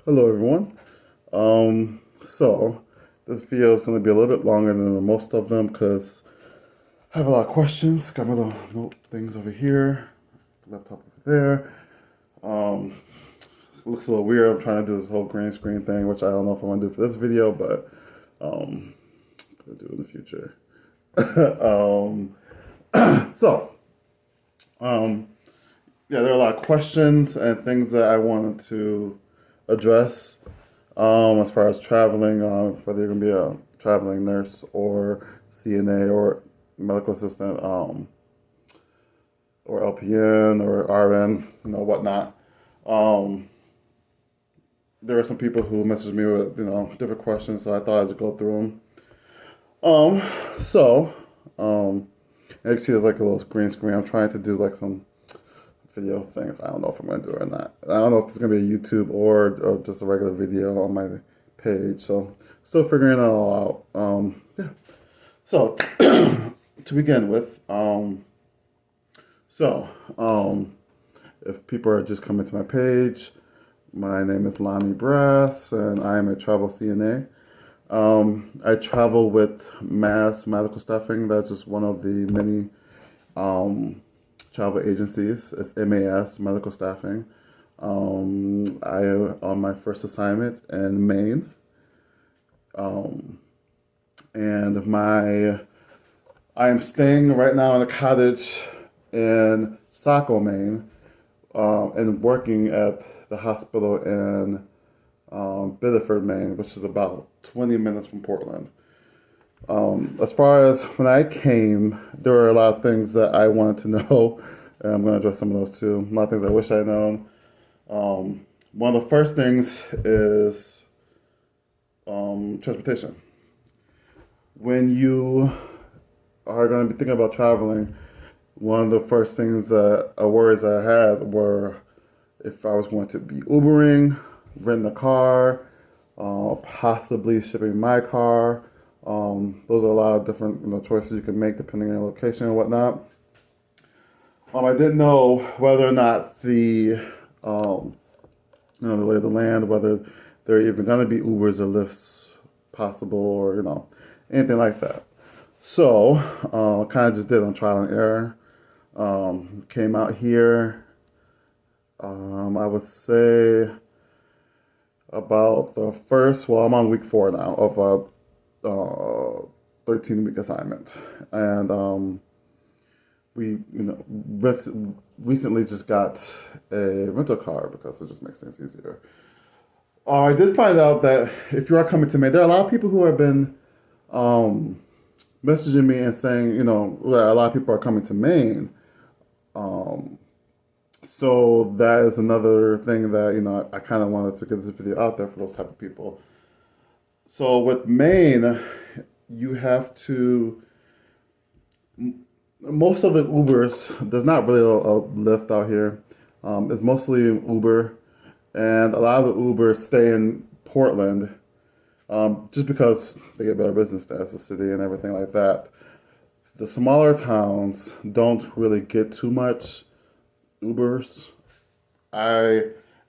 Hello everyone. So this video is going to be a little bit longer than most of them because I have a lot of questions. Got my little note things over here, laptop over there. It looks a little weird. I'm trying to do this whole green screen thing, which I don't know if I'm going to do for this video, but I'll do in the future. um, so, yeah, there are a lot of questions and things that I wanted to address as far as traveling, whether you're going to be a traveling nurse or CNA or medical assistant, or LPN or RN, whatnot. Um, there are some people who messaged me with, different questions, so I thought I'd just go through them. Um, so, as you can see, there's like a little green screen. I'm trying to do like some video things. I don't know if I'm going to do it or not. I don't know if it's going to be a YouTube or just a regular video on my page. So, still figuring it all out. Yeah. So, to begin with, if people are just coming to my page, my name is Lonnie Brass, and I am a travel CNA. I travel with Mass Medical Staffing. That's just one of the many travel agencies. It's MAS Medical Staffing. I on my first assignment in Maine, and I am staying right now in a cottage in Saco, Maine, and working at the hospital in Biddeford, Maine, which is about 20 minutes from Portland. As far as when I came, there were a lot of things that I wanted to know, and I'm going to address some of those too. A lot of things I wish I'd known. One of the first things is transportation. When you are going to be thinking about traveling, one of the first things worries I had were if I was going to be Ubering, renting a car, possibly shipping my car. Those are a lot of different choices you can make depending on your location and whatnot. I didn't know whether or not the lay of the land, whether there are even going to be Ubers or Lyfts possible, or anything like that. So kind of just did on trial and error. Came out here. I would say about the first. Well, I'm on week 4 now of a 13-week assignment, and we recently just got a rental car because it just makes things easier. I did find out that if you are coming to Maine, there are a lot of people who have been messaging me and saying, that a lot of people are coming to Maine. So that is another thing that, I kind of wanted to get this video out there for those type of people. So with Maine, you have to, most of the Ubers, there's not really a Lyft out here. It's mostly Uber, and a lot of the Ubers stay in Portland, just because they get better business there as a city and everything like that. The smaller towns don't really get too much Ubers.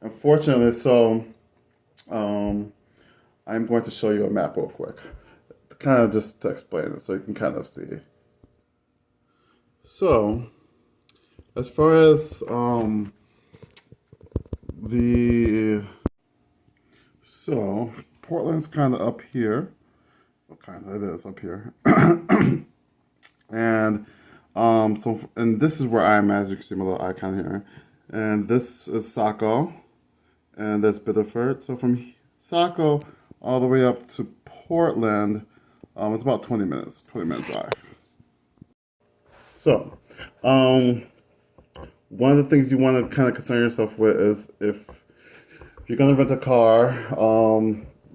Unfortunately, I'm going to show you a map real quick, kind of just to explain it so you can kind of see. So, as far as Portland's kind of up here. What kind of it is up here, and and this is where I'm, as you can see my little icon here, and this is Saco, and that's Biddeford. So from Saco all the way up to Portland, it's about 20 minute drive. So, one of the things you want to kind of concern yourself with is if you're going to rent a car,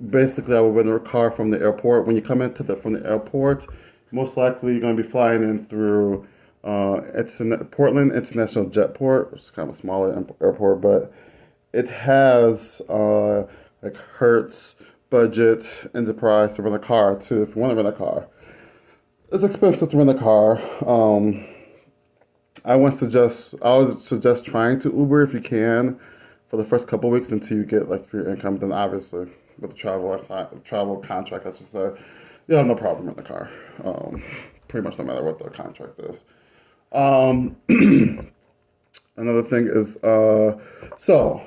basically I would rent a car from the airport. When you come from the airport, most likely you're going to be flying in through Portland International Jetport, which is kind of a smaller airport, but it has like Hertz, Budget, Enterprise to rent a car too if you want to rent a car. It's expensive to rent a car. I would suggest trying to Uber if you can. for the first couple of weeks until you get like your income. Then obviously with the travel contract, I should say, you have no problem in the car. Pretty much no matter what the contract is. Another thing is, so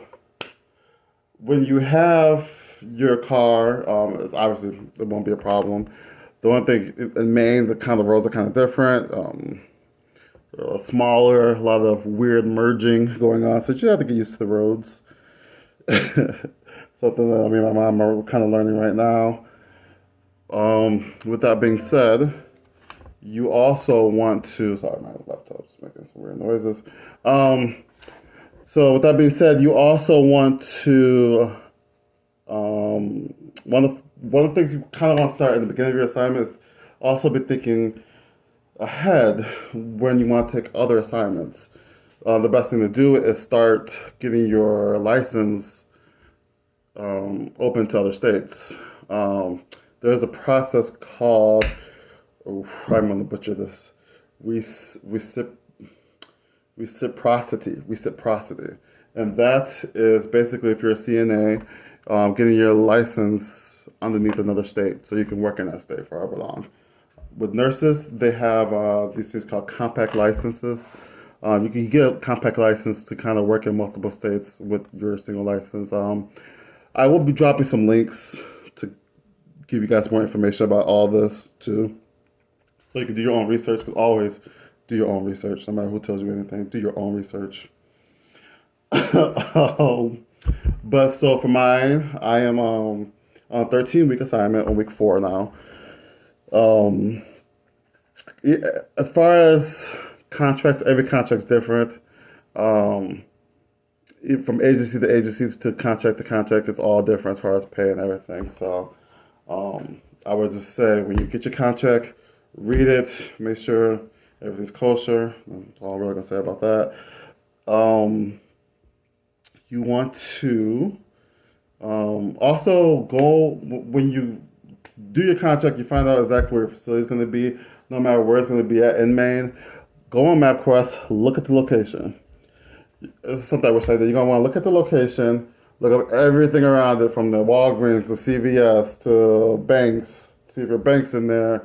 when you have your car, it's obviously it won't be a problem. The one thing in Maine, the kind of roads are kind of different. Smaller, a lot of weird merging going on, so you have to get used to the roads. Something that me and my mom are kind of learning right now. With that being said, you also want to. Sorry, my laptop's making some weird noises. So with that being said, you also want to. One of the things you kind of want to start in the beginning of your assignment is also be thinking ahead when you want to take other assignments. The best thing to do is start getting your license open to other states. There's a process called, I'm going to butcher this, reciprocity. And that is basically if you're a CNA, getting your license underneath another state so you can work in that state for however long. With nurses, they have these things called compact licenses. You can get a compact license to kind of work in multiple states with your single license. I will be dropping some links to give you guys more information about all this too. So you can do your own research, because always do your own research. No matter who tells you anything, do your own research. But so for mine, I am on a 13-week assignment on week 4 now. As far as contracts, every contract's different. From agency to agency to contract, it's all different as far as pay and everything. So I would just say when you get your contract, read it, make sure everything's kosher. That's all I'm really going to say about that. You want to also go, when you do your contract, you find out exactly where your facility is going to be, no matter where it's going to be at in Maine. Go on MapQuest, look at the location. It's something I wish I did. You're going to want to look at the location, look up everything around it, from the Walgreens to CVS to banks, see if your bank's in there.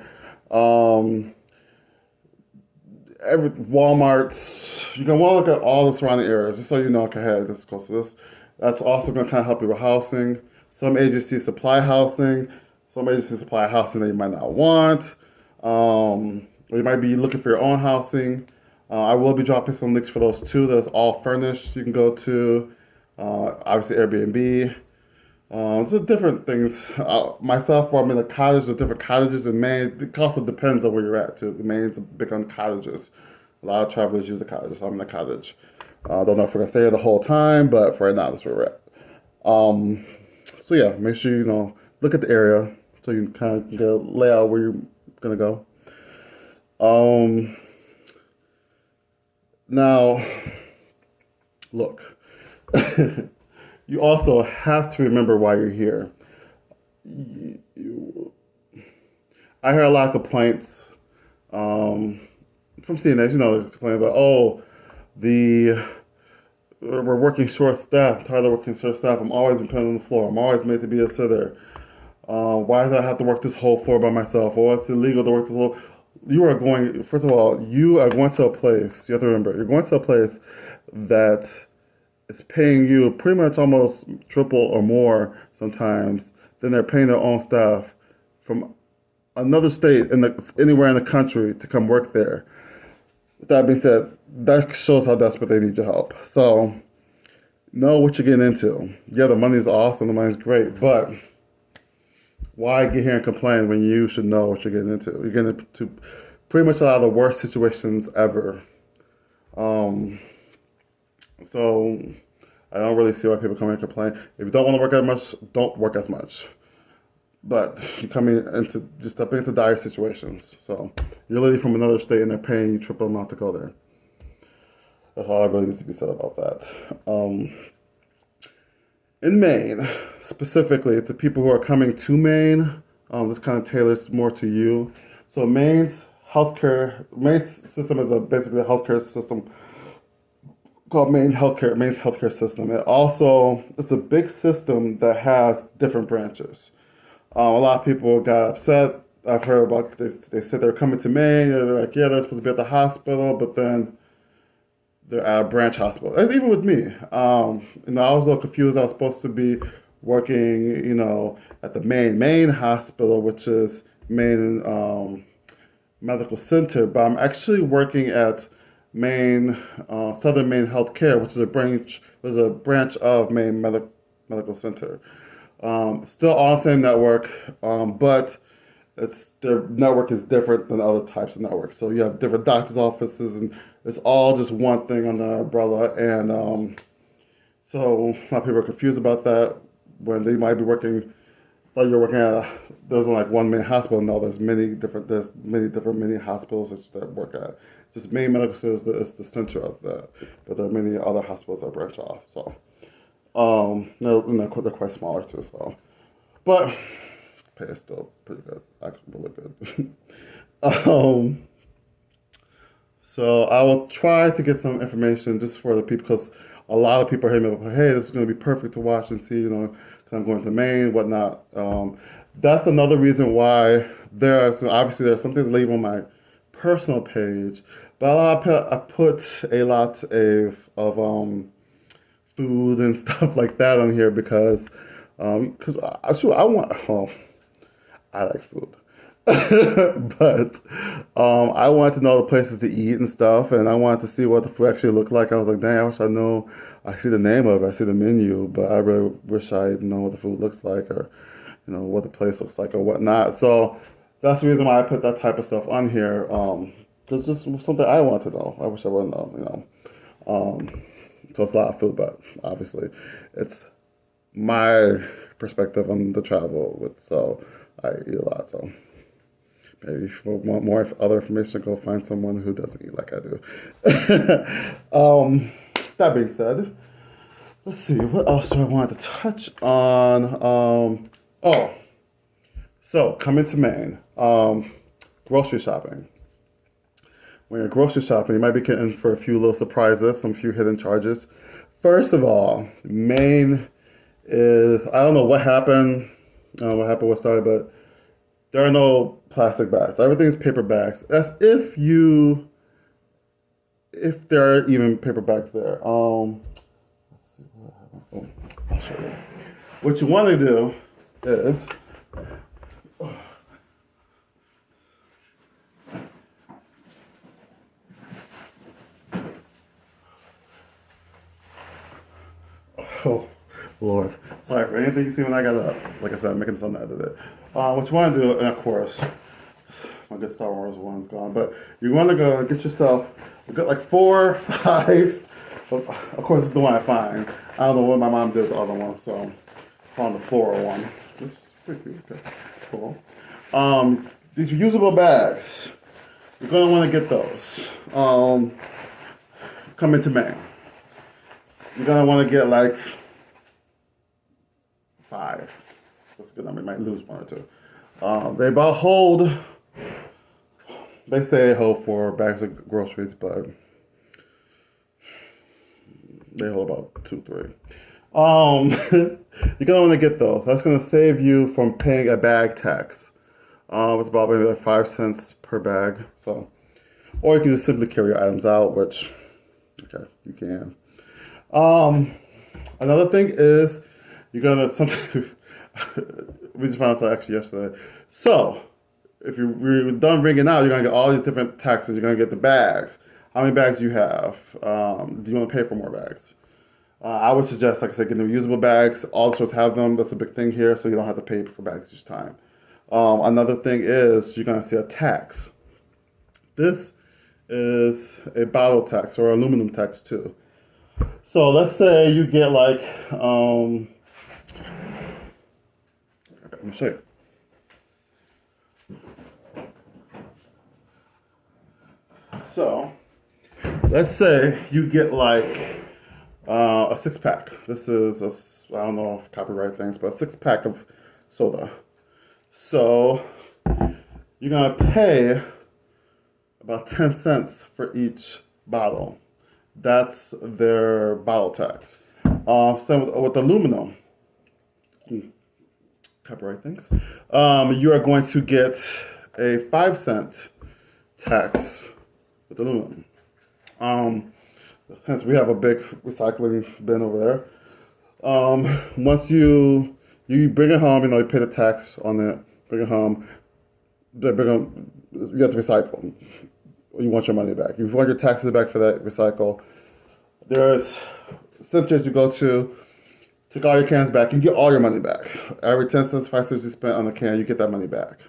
Every Walmart's. You're going to want to look at all the surrounding areas just so you know, okay, hey, this is close to this. That's also going to kind of help you with housing. Some agencies supply housing. Some agencies supply housing that you might not want. Or you might be looking for your own housing. I will be dropping some links for those too. That's all furnished. You can go to, obviously, Airbnb. Just different things. Myself, where I'm in a cottage, there's different cottages in Maine. It also depends on where you're at too. Maine's big on cottages. A lot of travelers use a cottage, so I'm in a cottage. I don't know if we're going to stay here the whole time, but for right now, that's where we're at. So yeah, make sure you look at the area so you can kind of get a layout where you're going to go. Now, look, you also have to remember why you're here. I hear a lot of complaints from CNA. They're complaining about, we're working short staff. I'm tired of working short staff. I'm always dependent on the floor. I'm always made to be a sitter. Why do I have to work this whole floor by myself? Oh, it's illegal to work this whole. First of all, you are going to a place, you have to remember, you're going to a place that is paying you pretty much almost triple or more sometimes than they're paying their own staff from another state anywhere in the country to come work there. With that being said, that shows how desperate they need your help. So, know what you're getting into. Yeah, the money's awesome, the money's great, but why get here and complain when you should know what you're getting into? You're getting into pretty much a lot of the worst situations ever. So I don't really see why people come here and complain. If you don't want to work as much, don't work as much. But you're stepping into dire situations. So you're literally from another state and they're paying you triple amount to go there. That's all that really needs to be said about that. In Maine, specifically, to people who are coming to Maine, this kind of tailors more to you. So Maine's system is basically a healthcare system called Maine's healthcare system. It's a big system that has different branches. A lot of people got upset. I've heard about they said they're coming to Maine. They're like, yeah, they're supposed to be at the hospital, but then they're at a branch hospital. And even with me, I was a little confused. I was supposed to be working, at the Maine hospital, which is Maine Medical Center, but I'm actually working at Maine Southern Maine Healthcare, which is a branch of Maine Medical Center. Still on the same network, but their network is different than other types of networks. So you have different doctors' offices, and it's all just one thing on the umbrella. And so a lot of people are confused about that when they might be working. Thought you're working there's only like one main hospital. No, there's many different mini hospitals that work at. Just Maine Medical Center is the center of that, but there are many other hospitals that branch off. So they're quite smaller too. So, but pay is still pretty good, actually really good. So I will try to get some information just for the people, because a lot of people are hitting me up, hey, this is going to be perfect to watch and see, because I'm going to Maine, whatnot. That's another reason why obviously there's some things leave on my personal page, but I put a lot of food and stuff like that on here because I like food. But I wanted to know the places to eat and stuff, and I wanted to see what the food actually looked like. I was like, dang, I wish I know. I see the name of it, I see the menu, but I really wish I know what the food looks like, or what the place looks like, or whatnot. So that's the reason why I put that type of stuff on here. It's just something I want to know. I wish I would know. So it's a lot of food, but obviously it's my perspective on the travel. So I eat a lot. So maybe if you want more other information, go find someone who doesn't eat like I do. That being said, let's see, what else do I want to touch on? So coming to Maine, grocery shopping. When you're grocery shopping, you might be getting for a few little surprises, some few hidden charges. First of all, Maine is, I don't know what happened, what started, but there are no plastic bags. Everything's paper bags. As if there are even paper bags there. Let's see what happened. I'll show you. What you want to do is, oh Lord, sorry for anything you see when I got up. Like I said, I'm making something out of it. What you want to do, and of course, my good Star Wars one's gone, but you want to go get yourself, get like 4 or 5. Of course, this is the one I find. I don't know what my mom did with the other one, so I found the floral one, which is pretty cute. Okay. Cool. These reusable bags, you're going to want to get those. Coming to Maine. You're going to want to get like 5. That's a good number. You might lose 1 or 2. They about hold, they say they hold 4 bags of groceries, but they hold about 2, 3. You're gonna want to get those. That's gonna save you from paying a bag tax. It's about maybe like 5 cents per bag. So, or you can just simply carry your items out, which, okay, you can. Another thing is you're gonna something. We just found out actually yesterday. So, if you're done ringing out, you're gonna get all these different taxes. You're gonna get the bags. How many bags do you have? Do you want to pay for more bags? I would suggest, like I said, getting the reusable bags. All the stores have them. That's a big thing here, so you don't have to pay for bags each time. Another thing is you're gonna see a tax. This is a bottle tax or aluminum tax too. So let's say you get like, let me show you. So let's say you get like a 6-pack. This is I don't know if copyright things, but a 6-pack of soda. So you're gonna pay about 10 cents for each bottle. That's their bottle tax. Same with aluminum. Copyright things. You are going to get a 5 cent tax with aluminum. Hence, we have a big recycling bin over there. Once you bring it home, you pay the tax on it. Bring it home. You have to recycle. You want your money back. If you want your taxes back for that recycle, there's centers you go to. Take all your cans back. You get all your money back. Every 10 cents, 5 cents you spent on a can, you get that money back.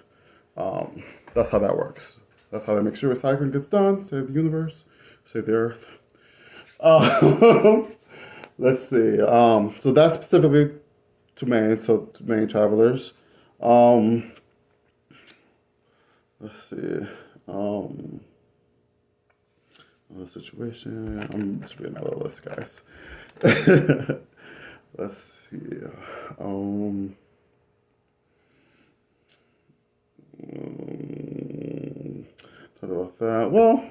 That's how that works. That's how they make sure recycling gets done. Save the universe. Save the earth. Let's see. So that's specifically to Maine. So to Maine travelers. Let's see. The situation. I'm just reading my little list, guys. Let's see. Talk about that. Well,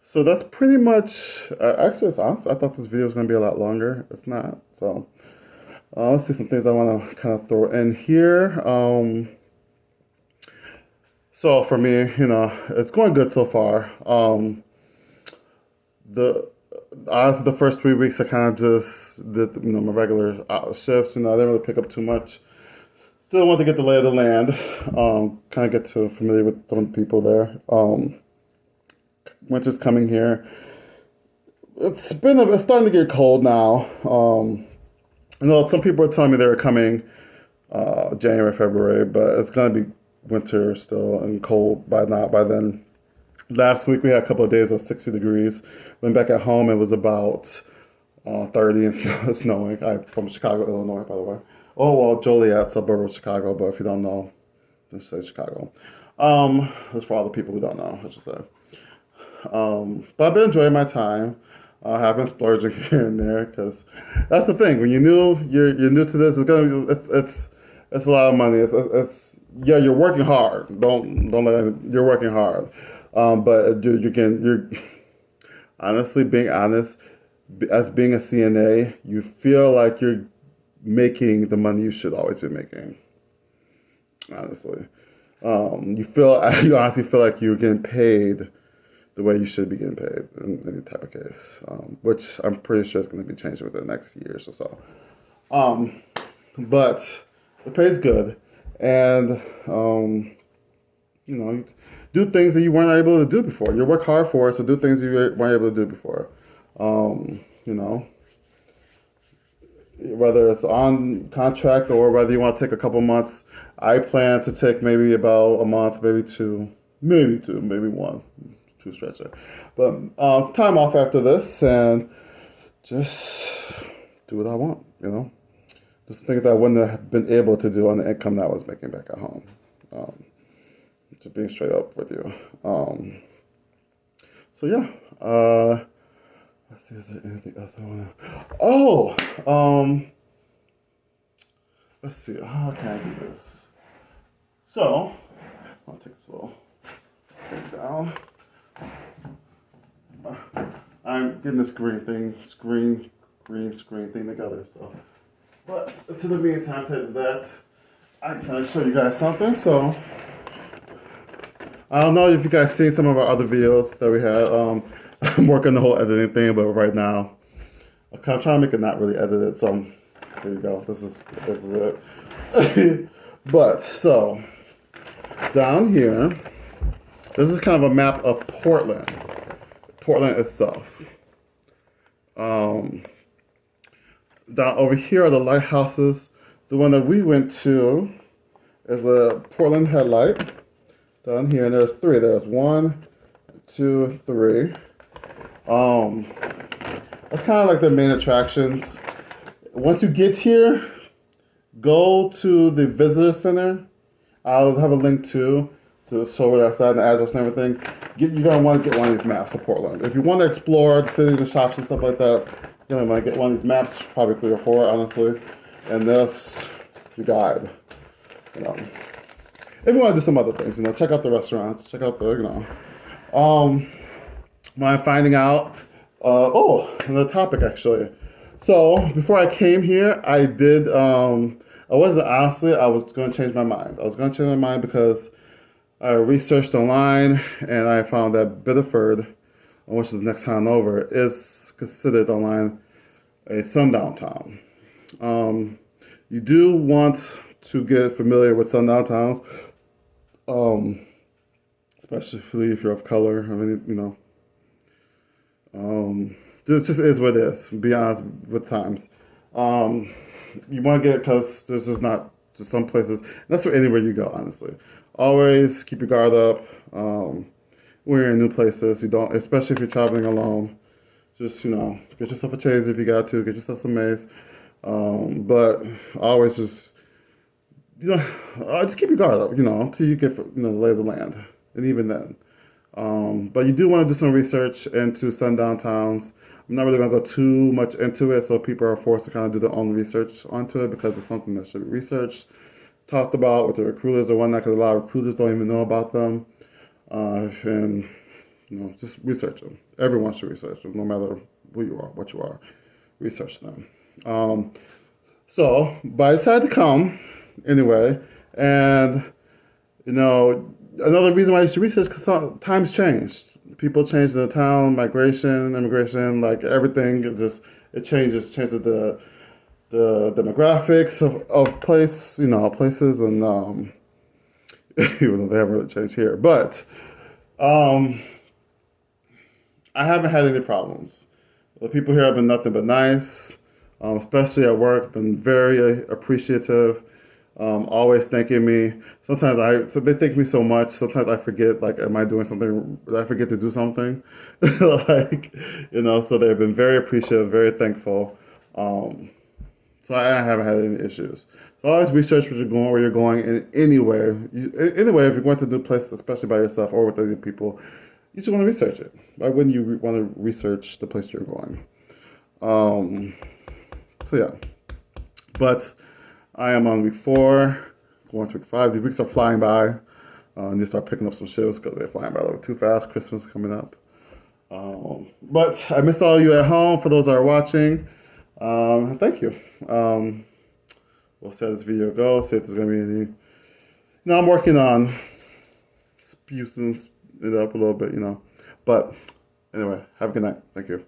so that's pretty much. Actually, it's honest. I thought this video was going to be a lot longer. It's not. So let's see some things I want to kind of throw in here. So for me, it's going good so far. Honestly, the first 3 weeks I kind of just did, my regular shifts. I didn't really pick up too much. Still want to get the lay of the land. Kind of get familiar with some of the people there. Winter's coming here. It's starting to get cold now. I know some people are telling me they were coming January, February, but it's gonna be winter still and cold by then. Last week we had a couple of days of 60 degrees. Went back at home, it was about 30 and snowing. I'm from Chicago, Illinois, by the way. Oh, well, Joliet, suburb of Chicago, but if you don't know, just say Chicago. That's for all the people who don't know, I should say. But I've been enjoying my time. I have been splurging here and there, because that's the thing. When you're new to this, it's a lot of money. You're working hard. Don't let you're working hard. But you're honestly, being honest, as being a CNA, you feel like you're making the money you should always be making. Honestly, you honestly feel like you're getting paid the way you should be getting paid in any type of case, which I'm pretty sure is going to be changing within the next years or so. But the pay's good, and you do things that you weren't able to do before. You work hard for it, so do things you weren't able to do before. Whether it's on contract or whether you want to take a couple months. I plan to take maybe about a month, maybe two, maybe one. Too stretchy. But time off after this and just do what I want, Just things I wouldn't have been able to do on the income that I was making back at home. Just being straight up with you. So yeah. Let's see, is there anything else I want to... let's see, how can I do this? So, I'll take this little thing down. I'm getting this green screen thing together, so. But to the meantime, to that, I can show you guys something. So, I don't know if you guys seen some of our other videos that we had. I'm working the whole editing thing, but right now, I'm trying to make it not really edit it. So, there you go. This is it. But so, down here, this is kind of a map of Portland itself. Down over here are the lighthouses. The one that we went to is a Portland headlight. Down here, and there's three. There's 1, 2, 3. That's kind of like the main attractions. Once you get here, go to the visitor center. I'll have a link to show where that's at, and the address and everything. You're gonna want to get one of these maps of Portland. If you want to explore the city, the shops and stuff like that, you're gonna want to get one of these maps, probably 3 or 4, honestly. And this, your guide. If you want to do some other things, check out the restaurants, check out the, When I'm finding out, another topic actually. So before I came here, I did. I wasn't honestly. I was going to change my mind. I was going to change my mind because I researched online and I found that Biddeford, which is the next town over, is considered online a sundown town. You do want to get familiar with sundown towns, especially if you're of color. I mean, it just is what it is. Be honest with times. You want to get because there's just not just some places. That's for anywhere you go, honestly. Always keep your guard up. When you're in new places, you don't, especially if you're traveling alone. Just get yourself a chaser if you got to. Get yourself some mace. But always just just keep your guard up. Until you get the lay of the land, and even then. But you do want to do some research into sundown towns. I'm not really going to go too much into it, so people are forced to kind of do their own research onto it because it's something that should be researched, talked about with the recruiters or whatnot, because a lot of recruiters don't even know about them. And just research them. Everyone should research them, no matter who you are, what you are. Research them. But I decided to come anyway, and another reason why I should research because times changed. People changed in the town, migration, immigration, like everything. It changes. Changes the demographics of places, and even though they haven't really changed here, but I haven't had any problems. The people here have been nothing but nice, especially at work. Been very appreciative. Always thanking me. Sometimes they thank me so much. Sometimes I forget, like, am I doing something? Did I forget to do something? So they've been very appreciative, very thankful. So I haven't had any issues. So always research where you're going, and anyway, if you're going to a new place, especially by yourself or with other people, you just want to research it. Why wouldn't you want to research the place you're going? So yeah, but I am on week 4, going to week 5. These weeks are flying by. I need to start picking up some shifts because they're flying by a little too fast. Christmas coming up. But I miss all of you at home. For those that are watching, thank you. We'll see how this video goes. See if there's going to be any. I'm working on sprucing it up a little bit, But anyway, have a good night. Thank you.